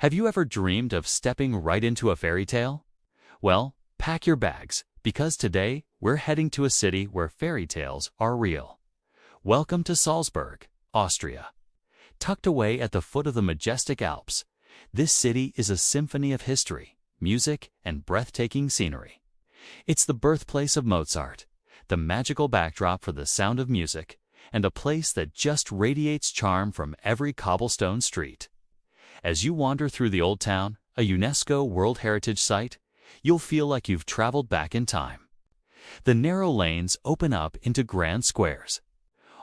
Have you ever dreamed of stepping right into a fairy tale? Well, pack your bags, because today we're heading to a city where fairy tales are real. Welcome to Salzburg, Austria. Tucked away at the foot of the majestic Alps, this city is a symphony of history, music, and breathtaking scenery. It's the birthplace of Mozart, the magical backdrop for the sound of music, and a place that just radiates charm from every cobblestone street. As you wander through the Old Town, a UNESCO World Heritage Site, you'll feel like you've traveled back in time. The narrow lanes open up into grand squares,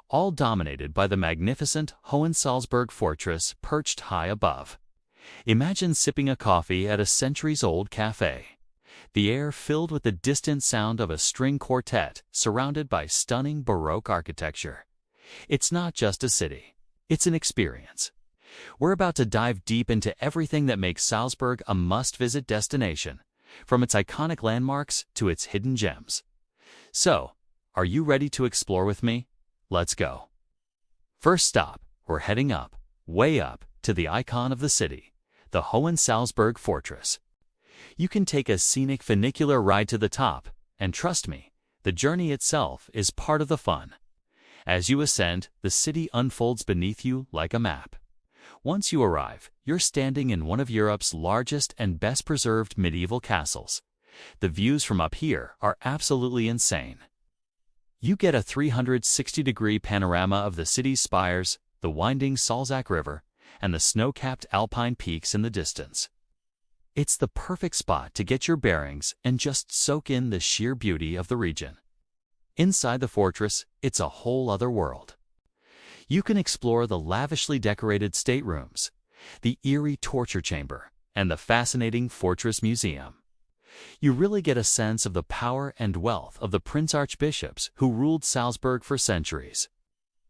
all dominated by the magnificent Hohensalzburg fortress perched high above. Imagine sipping a coffee at a centuries-old cafe, the air filled with the distant sound of a string quartet surrounded by stunning baroque architecture. It's not just a city, it's an experience. We're about to dive deep into everything that makes Salzburg a must-visit destination, from its iconic landmarks to its hidden gems. So, are you ready to explore with me? Let's go. First stop, we're heading up, way up, to the icon of the city, the Hohensalzburg Fortress. You can take a scenic funicular ride to the top, and trust me, the journey itself is part of the fun. As you ascend, the city unfolds beneath you like a map. Once you arrive, you're standing in one of Europe's largest and best-preserved medieval castles. The views from up here are absolutely insane. You get a 360-degree panorama of the city's spires, the winding Salzach River, and the snow-capped Alpine peaks in the distance. It's the perfect spot to get your bearings and just soak in the sheer beauty of the region. Inside the fortress, it's a whole other world. You can explore the lavishly decorated staterooms, the eerie torture chamber, and the fascinating Fortress Museum. You really get a sense of the power and wealth of the prince-archbishops who ruled Salzburg for centuries.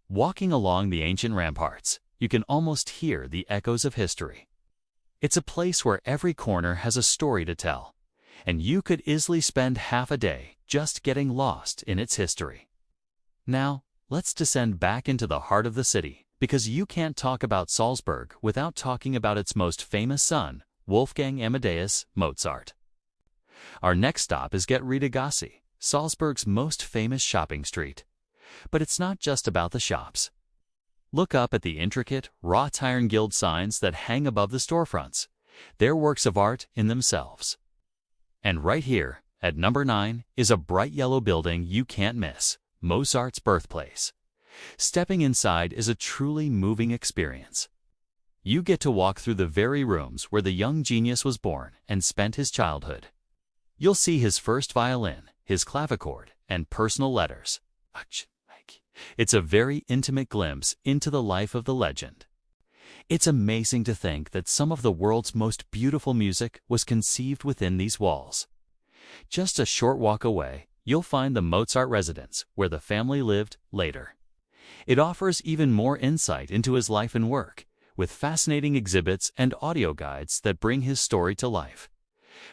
Walking along the ancient ramparts, you can almost hear the echoes of history. It's a place where every corner has a story to tell, and you could easily spend half a day just getting lost in its history. Now, let's descend back into the heart of the city, because you can't talk about Salzburg without talking about its most famous son, Wolfgang Amadeus Mozart. Our next stop is Get-Rita-Gasse, Salzburg's most famous shopping street. But it's not just about the shops. Look up at the intricate, wrought iron guild signs that hang above the storefronts. They're works of art in themselves. And right here, at number 9, is a bright yellow building you can't miss, Mozart's birthplace. Stepping inside is a truly moving experience. You get to walk through the very rooms where the young genius was born and spent his childhood. You'll see his first violin, his clavichord, and personal letters. It's a very intimate glimpse into the life of the legend. It's amazing to think that some of the world's most beautiful music was conceived within these walls. Just a short walk away, you'll find the Mozart residence, where the family lived later. It offers even more insight into his life and work, with fascinating exhibits and audio guides that bring his story to life.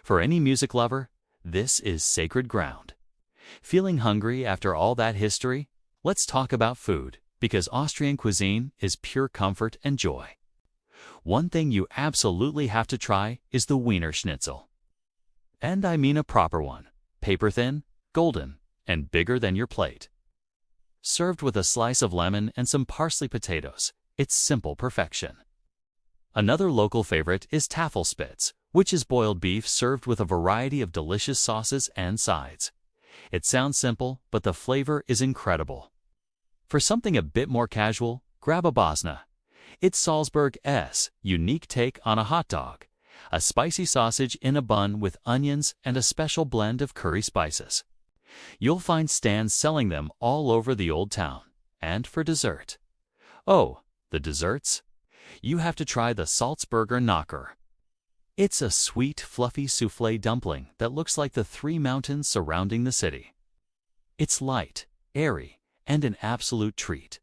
For any music lover, this is sacred ground. Feeling hungry after all that history? Let's talk about food, because Austrian cuisine is pure comfort and joy. One thing you absolutely have to try is the Wiener Schnitzel. And I mean a proper one, paper-thin, golden, and bigger than your plate. Served with a slice of lemon and some parsley potatoes, it's simple perfection. Another local favorite is Tafelspitz, which is boiled beef served with a variety of delicious sauces and sides. It sounds simple, but the flavor is incredible. For something a bit more casual, grab a Bosna. It's Salzburg's unique take on a hot dog, a spicy sausage in a bun with onions and a special blend of curry spices. You'll find stands selling them all over the Old Town. And for dessert. Oh, the desserts? You have to try the Salzburger Knocker. It's a sweet, fluffy soufflé dumpling that looks like the three mountains surrounding the city. It's light, airy, and an absolute treat.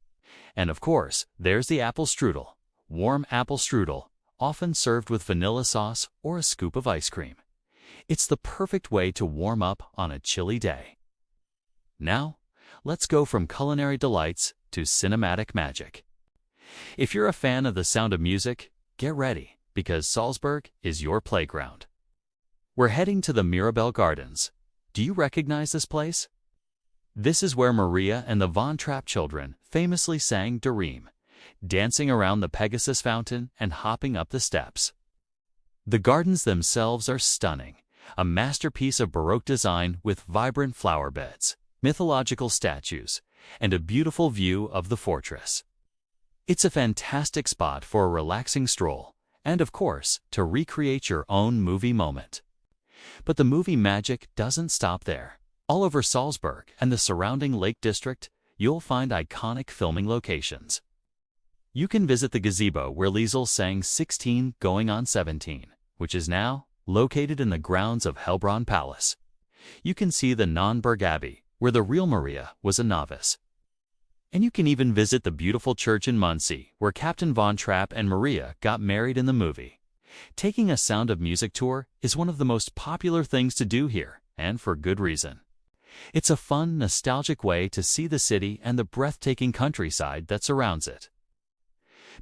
And of course, there's the apple strudel, warm apple strudel, often served with vanilla sauce or a scoop of ice cream. It's the perfect way to warm up on a chilly day. Now, let's go from culinary delights to cinematic magic. If you're a fan of the sound of music, get ready, because Salzburg is your playground. We're heading to the Mirabell Gardens. Do you recognize this place? This is where Maria and the Von Trapp children famously sang Der Reim, dancing around the Pegasus fountain and hopping up the steps. The gardens themselves are stunning, a masterpiece of Baroque design with vibrant flower beds, mythological statues, and a beautiful view of the fortress. It's a fantastic spot for a relaxing stroll, and of course, to recreate your own movie moment. But the movie magic doesn't stop there. All over Salzburg and the surrounding Lake District, you'll find iconic filming locations. You can visit the gazebo where Liesl sang 16 going on 17, which is now located in the grounds of Heilbronn Palace. You can see the Nonnberg Abbey, where the real Maria was a novice. And you can even visit the beautiful church in Muncie, where Captain Von Trapp and Maria got married in the movie. Taking a Sound of Music tour is one of the most popular things to do here, and for good reason. It's a fun, nostalgic way to see the city and the breathtaking countryside that surrounds it.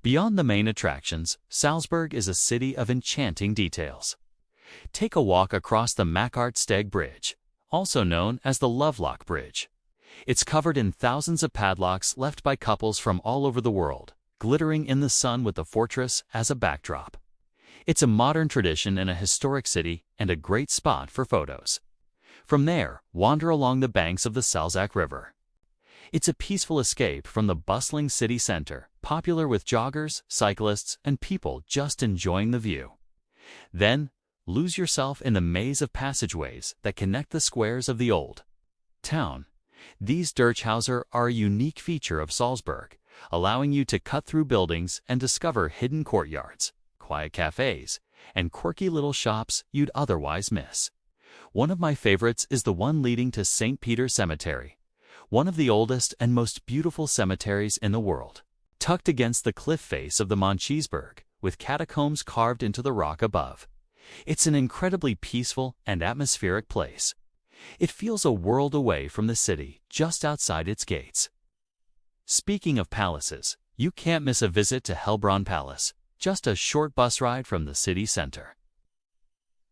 Beyond the main attractions, Salzburg is a city of enchanting details. Take a walk across the Mackart-Steg Bridge, also known as the Lovelock Bridge. It's covered in thousands of padlocks left by couples from all over the world, glittering in the sun with the fortress as a backdrop. It's a modern tradition in a historic city and a great spot for photos. From there, wander along the banks of the Salzach River. It's a peaceful escape from the bustling city center, popular with joggers, cyclists, and people just enjoying the view. Then, lose yourself in the maze of passageways that connect the squares of the old town. These Durchhäuser are a unique feature of Salzburg, allowing you to cut through buildings and discover hidden courtyards, quiet cafes, and quirky little shops you'd otherwise miss. One of my favorites is the one leading to St. Peter's Cemetery, one of the oldest and most beautiful cemeteries in the world. Tucked against the cliff face of the Monchiesberg, with catacombs carved into the rock above. It's an incredibly peaceful and atmospheric place. It feels a world away from the city, just outside its gates. Speaking of palaces, you can't miss a visit to Heilbronn Palace, just a short bus ride from the city center.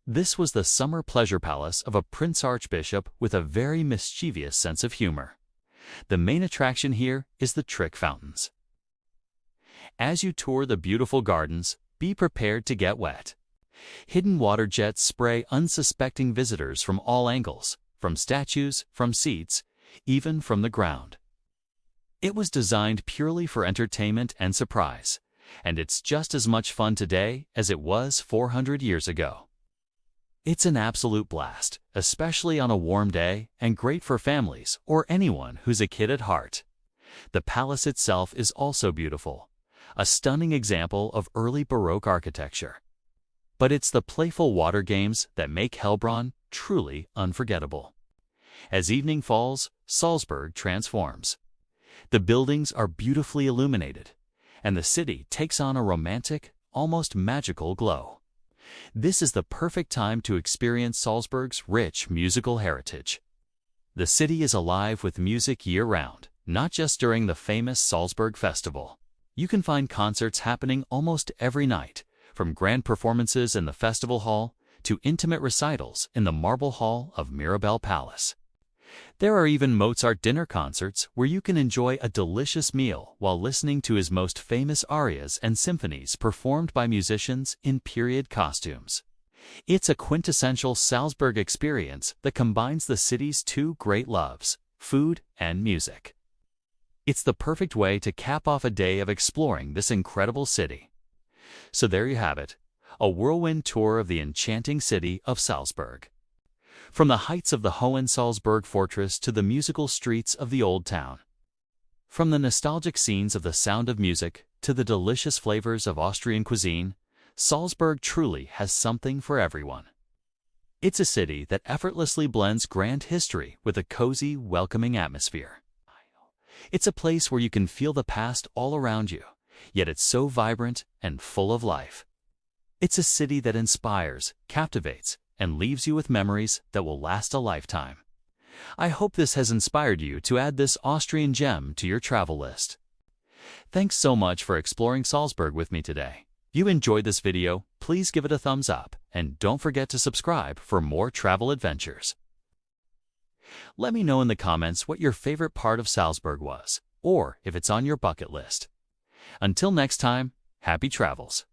This was the summer pleasure palace of a prince archbishop with a very mischievous sense of humor. The main attraction here is the trick fountains. As you tour the beautiful gardens, be prepared to get wet. Hidden water jets spray unsuspecting visitors from all angles, from statues, from seats, even from the ground. It was designed purely for entertainment and surprise, and it's just as much fun today as it was 400 years ago. It's an absolute blast, especially on a warm day, and great for families or anyone who's a kid at heart. The palace itself is also beautiful, a stunning example of early Baroque architecture. But it's the playful water games that make Heilbronn truly unforgettable. As evening falls, Salzburg transforms. The buildings are beautifully illuminated, and the city takes on a romantic, almost magical glow. This is the perfect time to experience Salzburg's rich musical heritage. The city is alive with music year-round, not just during the famous Salzburg Festival. You can find concerts happening almost every night, from grand performances in the festival hall to intimate recitals in the marble hall of Mirabell Palace. There are even Mozart dinner concerts where you can enjoy a delicious meal while listening to his most famous arias and symphonies performed by musicians in period costumes. It's a quintessential Salzburg experience that combines the city's two great loves, food and music. It's the perfect way to cap off a day of exploring this incredible city. So there you have it, a whirlwind tour of the enchanting city of Salzburg. From the heights of the Hohensalzburg fortress to the musical streets of the old town. From the nostalgic scenes of The Sound of Music to the delicious flavors of Austrian cuisine, Salzburg truly has something for everyone. It's a city that effortlessly blends grand history with a cozy, welcoming atmosphere. It's a place where you can feel the past all around you, yet it's so vibrant and full of life. It's a city that inspires, captivates, and leaves you with memories that will last a lifetime. I hope this has inspired you to add this Austrian gem to your travel list. Thanks so much for exploring Salzburg with me today. you enjoyed this video, please give it a thumbs up and don't forget to subscribe for more travel adventures. Let me know in the comments what your favorite part of Salzburg was, or if it's on your bucket list. Until next time, happy travels!